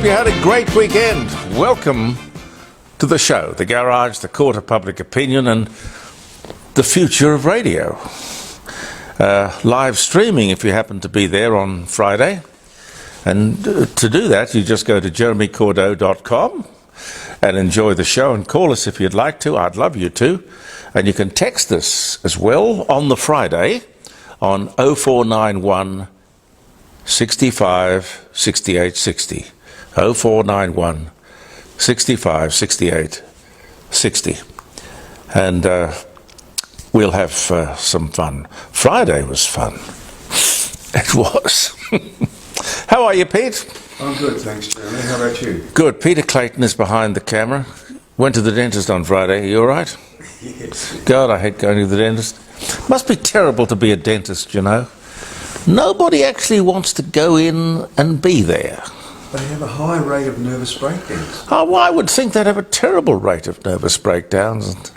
you had a great weekend. Welcome to the show, The Garage, the court of public opinion, and the future of radio. Live streaming if you happen to be there on Friday. And to do that, you just go to jeremycordeaux.com and enjoy the show, and call us if you'd like to. I'd love you to. And you can text us as well on the Friday on 0491 65 68 60. 0491 65 68 60. And we'll have some fun. Friday was fun. It was. How are you, Pete? I'm good, thanks, Jeremy. How about you? Good. Peter Clayton is behind the camera. Went to the dentist on Friday. Are you all right? Yes. God, I hate going to the dentist. Must be terrible to be a dentist, you know. Nobody actually wants to go in and be there. They have a high rate of nervous breakdowns. Oh, well, I would think they'd have a terrible rate of nervous breakdowns. And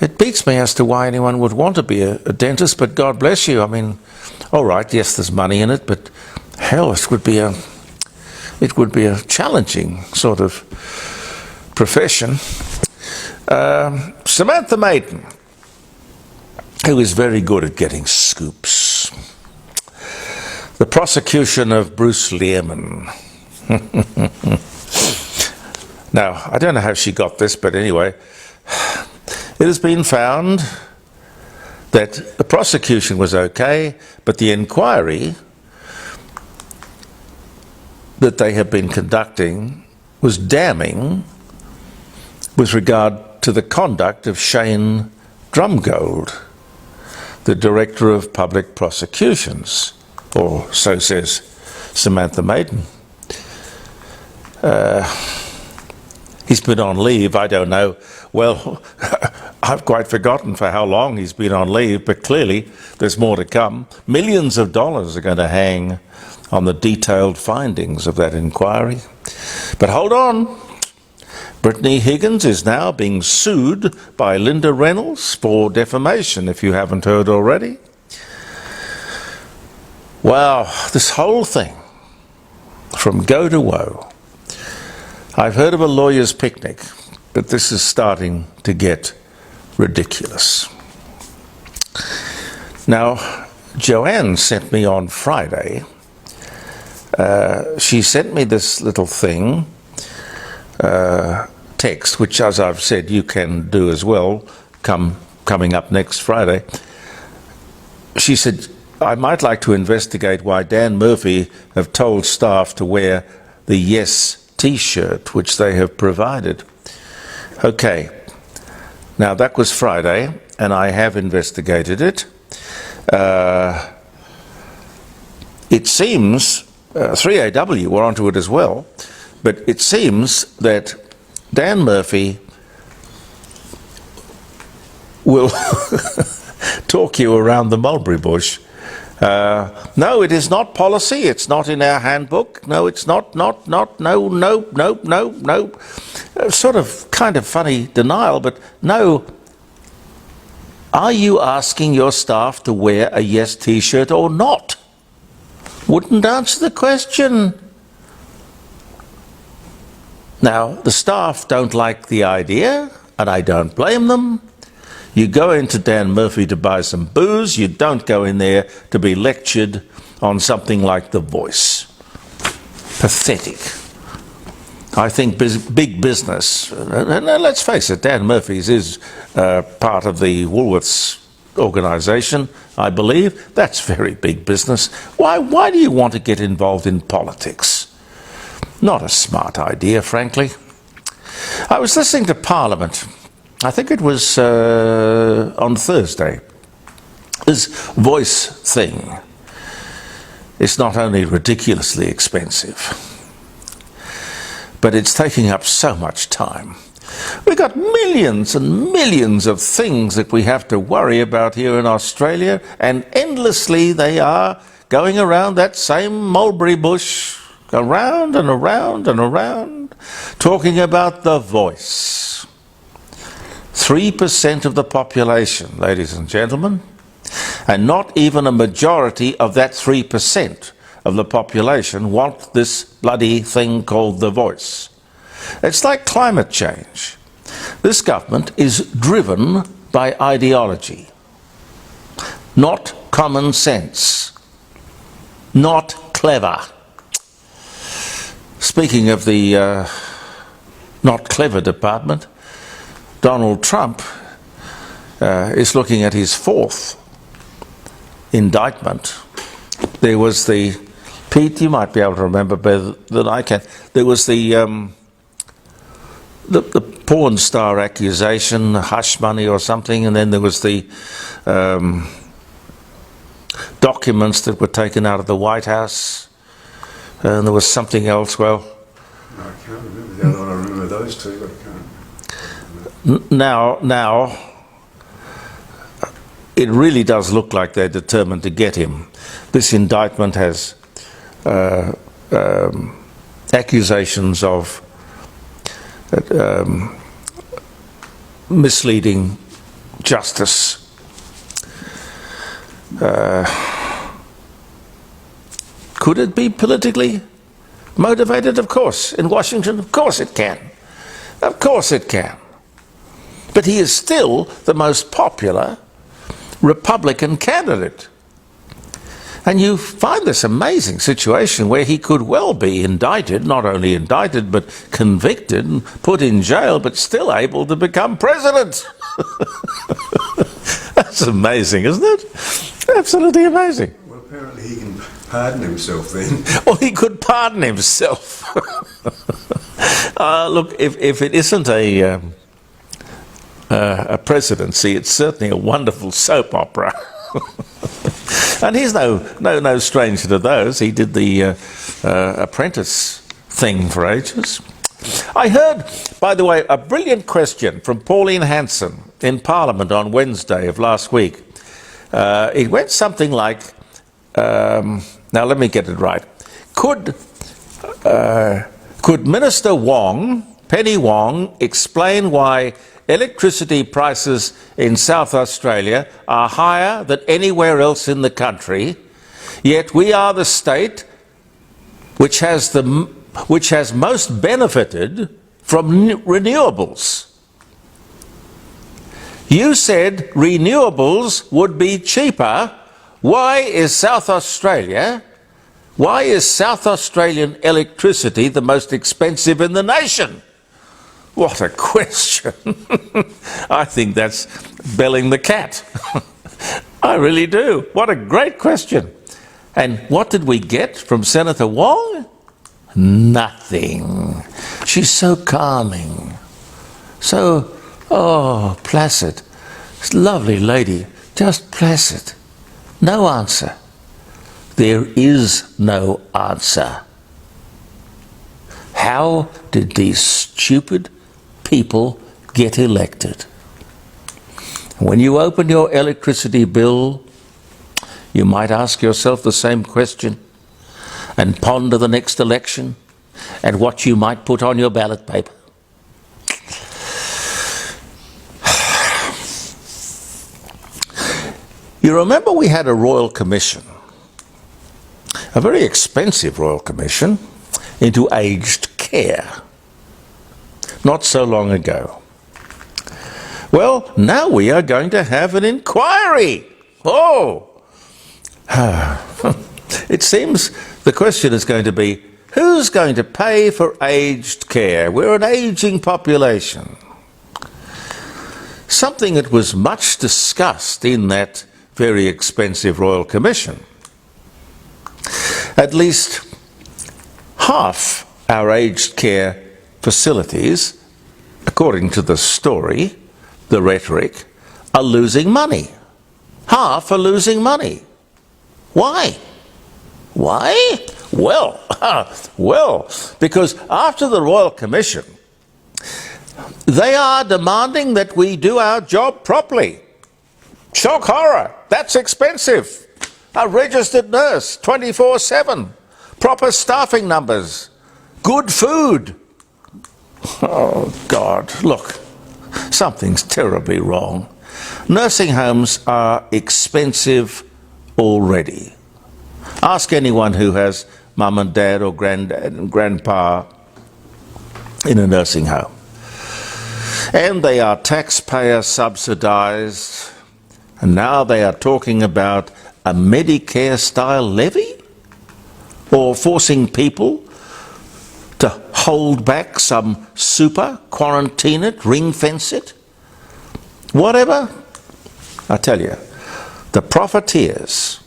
it beats me as to why anyone would want to be a dentist, but God bless you. I mean, all right, yes, there's money in it, but hell, it would be a challenging sort of profession. Samantha Maiden, who is very good at getting scoops. The prosecution of Bruce Lehrman. Now, I don't know how she got this, but anyway, it has been found that the prosecution was okay, but the inquiry that they have been conducting was damning with regard to the conduct of Shane Drumgold, the Director of Public Prosecutions, or so says Samantha Maiden. He's been on leave, I don't know. Well, I've quite forgotten for how long he's been on leave, but clearly there's more to come. Millions of dollars are going to hang on the detailed findings of that inquiry. But hold on. Brittany Higgins is now being sued by Linda Reynolds for defamation, if you haven't heard already. Wow, this whole thing, from go to woe. I've heard of a lawyer's picnic, but this is starting to get ridiculous. Now, Joanne sent me on Friday, she sent me this little thing, text, which, as I've said, you can do as well, coming up next Friday. She said, I might like to investigate why Dan Murphy have told staff to wear the Yes T-shirt, which they have provided. Okay, now that was Friday, and I have investigated it. It seems, 3AW were onto it as well, but it seems that Dan Murphy will talk you around the mulberry bush. No, it is not policy. It's not in our handbook. No, it's not, no. Sort of kind of funny denial, but no. Are you asking your staff to wear a Yes T-shirt or not? Wouldn't answer the question. Now, the staff don't like the idea, and I don't blame them. You go into Dan Murphy to buy some booze, you don't go in there to be lectured on something like The Voice. Pathetic. I think big business, and let's face it, Dan Murphy's is part of the Woolworths organisation, I believe. That's very big business. Why do you want to get involved in politics? Not a smart idea, frankly. I was listening to Parliament. I think it was on Thursday. This Voice thing is not only ridiculously expensive, but it's taking up so much time. We've got millions and millions of things that we have to worry about here in Australia, and endlessly they are going around that same mulberry bush, around and around and around, talking about The Voice. 3% of the population, ladies and gentlemen, and not even a majority of that 3% of the population want this bloody thing called the voice. It's like climate change. This government is driven by ideology, not common sense, not clever. Speaking of the not clever department, Donald Trump is looking at his fourth indictment. There was the, Pete, you might be able to remember better than I can, there was the porn star accusation, hush money or something, and then there was the documents that were taken out of the White House, and there was something else. Well, No, I can't remember the other one. I remember those two, but I can't remember. now it really does look like they're determined to get him. This indictment has accusations of misleading justice. Could it be politically motivated? Of course. In Washington, of course it can. Of course it can. But he is still the most popular Republican candidate. And you find this amazing situation where he could well be indicted, not only indicted, but convicted and put in jail, but still able to become president. That's amazing, isn't it? Absolutely amazing. Well, apparently he can pardon himself then. Well, he could pardon himself. Look, if it isn't a presidency, it's certainly a wonderful soap opera. And he's no stranger to those. He did the Apprentice thing for ages. I heard, by the way, a brilliant question from Pauline Hanson in Parliament on Wednesday of last week. It went something like, now let me get it right. Could Minister Wong, Penny Wong, explain why electricity prices in South Australia are higher than anywhere else in the country, yet we are the state which has most benefited from renewables? You said renewables would be cheaper. Why is South Australian electricity the most expensive in the nation? What a question. I think that's belling the cat. I really do. What a great question. And what did we get from Senator Wong? Nothing. She's so calming. So, placid. Lovely lady. Just placid. No answer. There is no answer. How did these stupid people get elected? When you open your electricity bill, you might ask yourself the same question and ponder the next election and what you might put on your ballot paper. You remember we had a royal commission, a very expensive royal commission into aged care, not so long ago. Well, now we are going to have an inquiry. It seems the question is going to be, who's going to pay for aged care? We're an aging population. Something that was much discussed in that very expensive royal commission. At least half our aged care facilities, according to the story, the rhetoric, are losing money. Half are losing money. Why? Why? Well, because after the Royal Commission, they are demanding that we do our job properly. Shock horror, that's expensive. A registered nurse, 24/7. Proper staffing numbers. Good food. Oh, God, look, something's terribly wrong. Nursing homes are expensive already. Ask anyone who has mum and dad or granddad and grandpa in a nursing home. And they are taxpayer subsidised, and now they are talking about a Medicare-style levy? Or forcing people to hold back some super, quarantine it, ring-fence it? Whatever. I tell you, the profiteers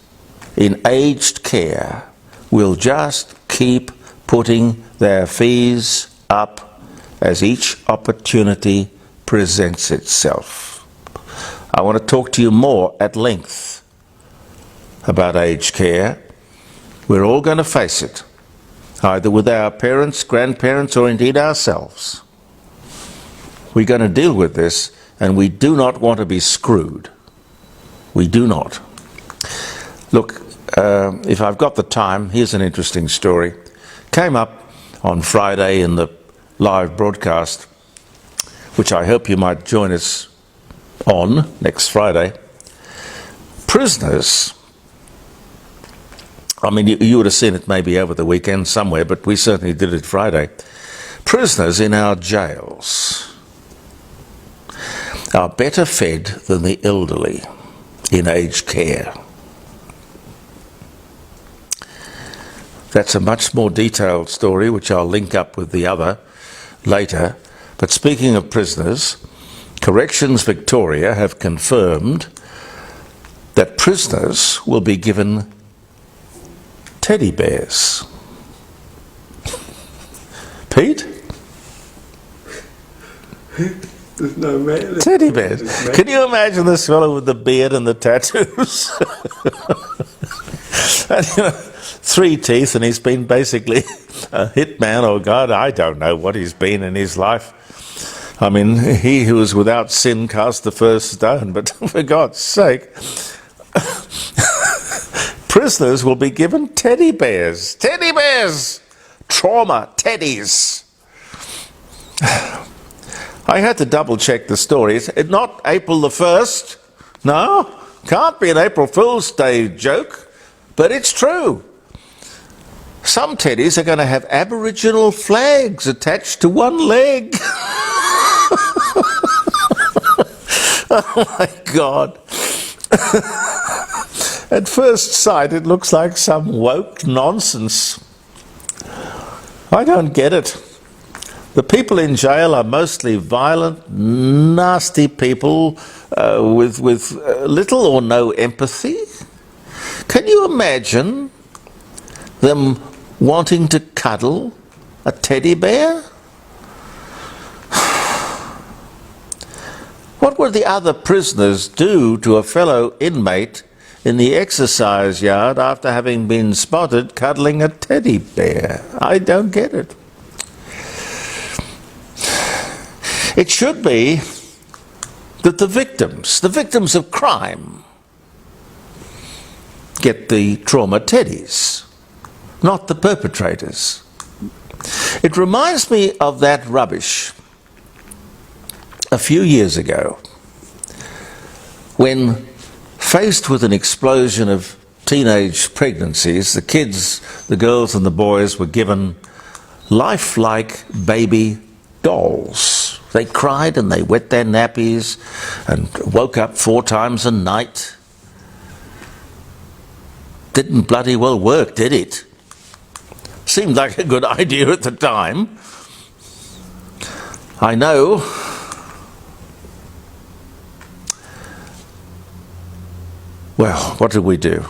in aged care will just keep putting their fees up as each opportunity presents itself. I want to talk to you more at length about aged care. We're all going to face it, either with our parents, grandparents, or indeed ourselves. We're going to deal with this, and we do not want to be screwed. We do not. Look, if I've got the time, here's an interesting story. Came up on Friday in the live broadcast, which I hope you might join us on next Friday. Prisoners, I mean, you would have seen it maybe over the weekend somewhere, but we certainly did it Friday. Prisoners in our jails are better fed than the elderly in aged care. That's a much more detailed story, which I'll link up with the other later. But speaking of prisoners, Corrections Victoria have confirmed that prisoners will be given teddy bears. Pete? There's no man. Teddy bears. Can you imagine this fellow with the beard and the tattoos? And, 3 teeth, and he's been basically a hitman, or God, I don't know what he's been in his life. I mean, he who was without sin cast the first stone, but for God's sake, prisoners will be given teddy bears. Teddy bears! Trauma teddies. I had to double check the story. It's not April the 1st. No, can't be an April Fool's Day joke, but it's true. Some teddies are going to have Aboriginal flags attached to one leg. Oh my God. At first sight, it looks like some woke nonsense. I don't get it. The people in jail are mostly violent, nasty people with little or no empathy. Can you imagine them wanting to cuddle a teddy bear? What would the other prisoners do to a fellow inmate in the exercise yard after having been spotted cuddling a teddy bear? I don't get it. It should be that the victims of crime, get the trauma teddies, not the perpetrators. It reminds me of that rubbish a few years ago when, faced with an explosion of teenage pregnancies, the kids, the girls and the boys were given lifelike baby dolls. They cried and they wet their nappies and woke up 4 times a night. Didn't bloody well work, did it? Seemed like a good idea at the time. I know. Well, what did we do?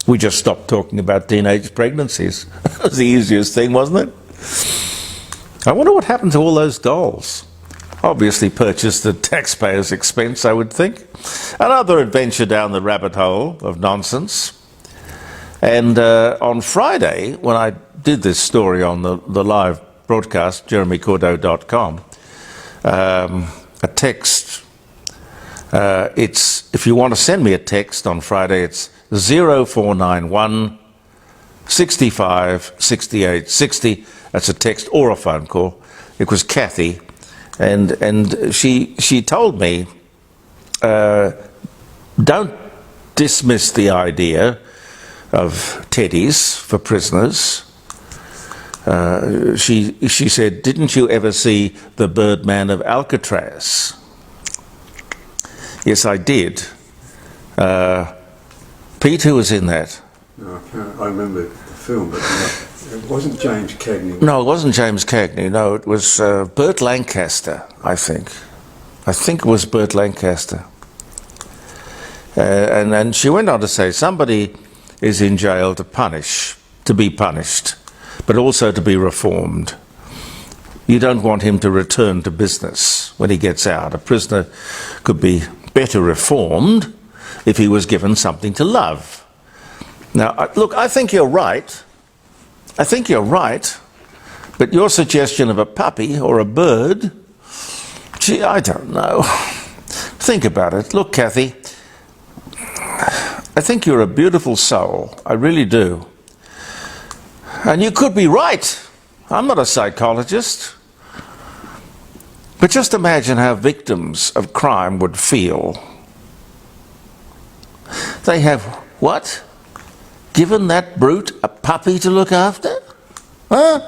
We just stopped talking about teenage pregnancies. That was the easiest thing, wasn't it? I wonder what happened to all those dolls. Obviously purchased at taxpayers' expense, I would think. Another adventure down the rabbit hole of nonsense. And on Friday, when I did this story on the live broadcast, jeremycordeaux.com, a text, if you want to send me a text on Friday, it's 0491 65 68 60. That's a text or a phone call. It was Kathy, and she told me, don't dismiss the idea of teddies for prisoners. She said, "Didn't you ever see The Birdman of Alcatraz?" Yes, I did. Pete, who was in that? No, I can't. I remember the film, but it wasn't James Cagney. No, it wasn't James Cagney. No, it was Burt Lancaster, I think. I think it was Burt Lancaster. And she went on to say, somebody is in jail to be punished, but also to be reformed. You don't want him to return to business when he gets out. A prisoner could be better reformed if he was given something to love. Now, look, I think you're right. I think you're right. But your suggestion of a puppy or a bird, gee, I don't know. Think about it. Look, Kathy, I think you're a beautiful soul. I really do. And you could be right. I'm not a psychologist. But just imagine how victims of crime would feel. They have, what? Given that brute a puppy to look after? Huh?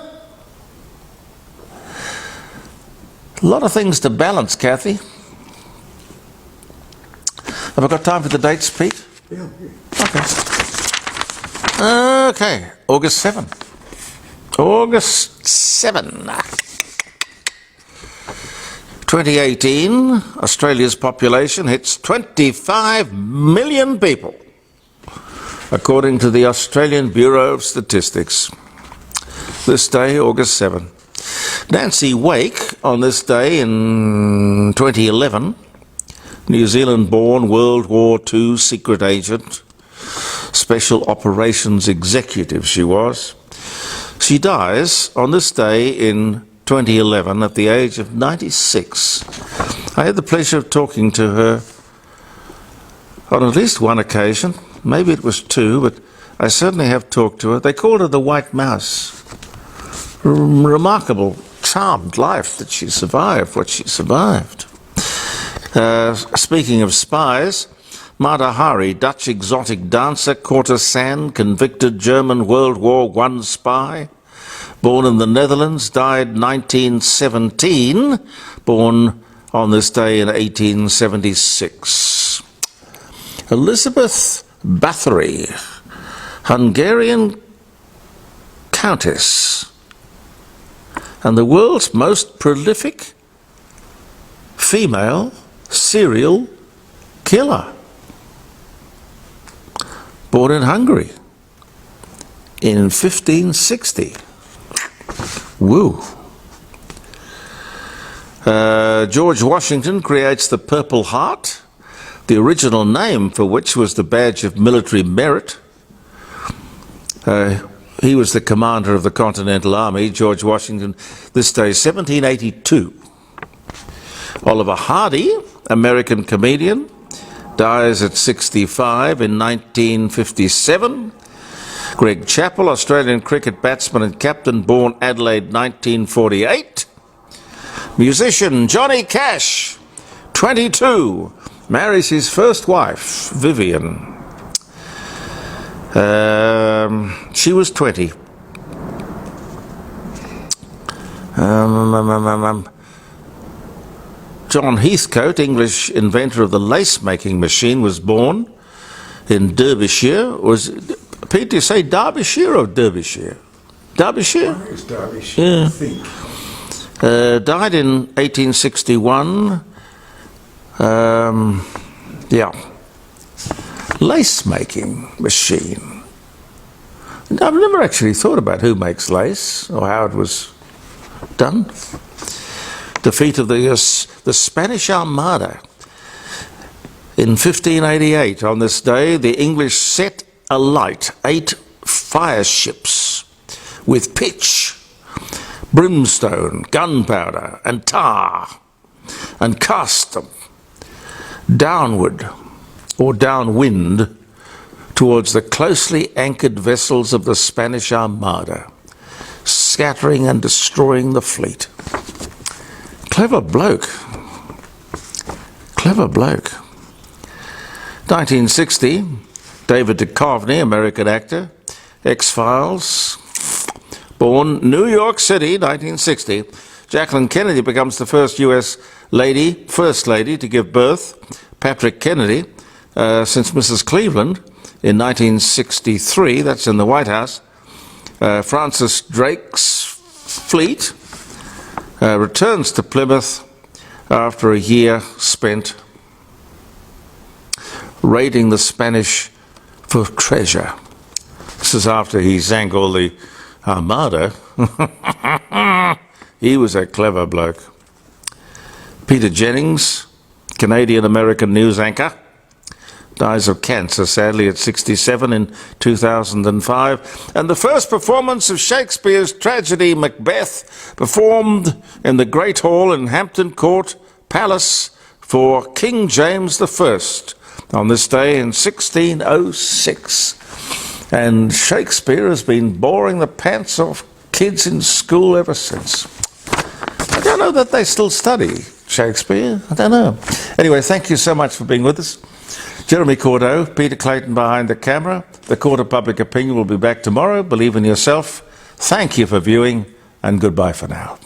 A lot of things to balance, Kathy. Have I got time for the dates, Pete? Yeah. Okay. Okay, August 7. August 7. 2018, Australia's population hits 25 million people, according to the Australian Bureau of Statistics. This day, August 7. Nancy Wake, on this day in 2011, New Zealand-born World War II secret agent, special operations executive she was. She dies on this day in 2011 at the age of 96. I had the pleasure of talking to her on at least one occasion. Maybe it was two, but I certainly have talked to her. They called her the White Mouse. Remarkable, charmed life that she survived, what she survived. Speaking of spies, Mata Hari, Dutch exotic dancer, courtesan, convicted German World War I spy, born in the Netherlands, died 1917, born on this day in 1876. Elizabeth Bathory, Hungarian countess, and the world's most prolific female serial killer, born in Hungary in 1560. Woo. George Washington creates the Purple Heart, the original name for which was the Badge of Military Merit. He was the commander of the Continental Army, George Washington, this day 1782. Oliver Hardy, American comedian, dies at 65 in 1957. Greg Chappell, Australian cricket batsman and captain, born Adelaide 1948. Musician Johnny Cash, 22, marries his first wife, Vivian. She was 20. John Heathcote, English inventor of the lace-making machine, was born in Derbyshire. Pete, do you say Derbyshire or Derbyshire? Derbyshire? I think it's Derbyshire, Yeah. I think. Died in 1861. Yeah. Lace-making machine. I've never actually thought about who makes lace or how it was done. Defeat of the Spanish Armada. In 1588, on this day, the English set alight 8 fire ships with pitch, brimstone, gunpowder and tar, and cast them downward or downwind towards the closely anchored vessels of the Spanish Armada, scattering and destroying the fleet. Clever bloke. Clever bloke. 1960, David Duchovny, American actor. X-Files. Born New York City, 1960. Jacqueline Kennedy becomes the first U.S. First Lady to give birth. Patrick Kennedy, since Mrs. Cleveland in 1963, that's in the White House. Francis Drake's fleet returns to Plymouth after a year spent raiding the Spanish for treasure. This is after he sank all the Armada. He was a clever bloke. Peter Jennings, Canadian-American news anchor, dies of cancer, sadly, at 67 in 2005. And the first performance of Shakespeare's tragedy Macbeth, performed in the Great Hall in Hampton Court Palace for King James I on this day in 1606. And Shakespeare has been boring the pants off kids in school ever since. I don't know that they still study Shakespeare. I don't know. Anyway, thank you so much for being with us. Jeremy Cordeaux, Peter Clayton behind the camera. The Court of Public Opinion will be back tomorrow. Believe in yourself. Thank you for viewing, and goodbye for now.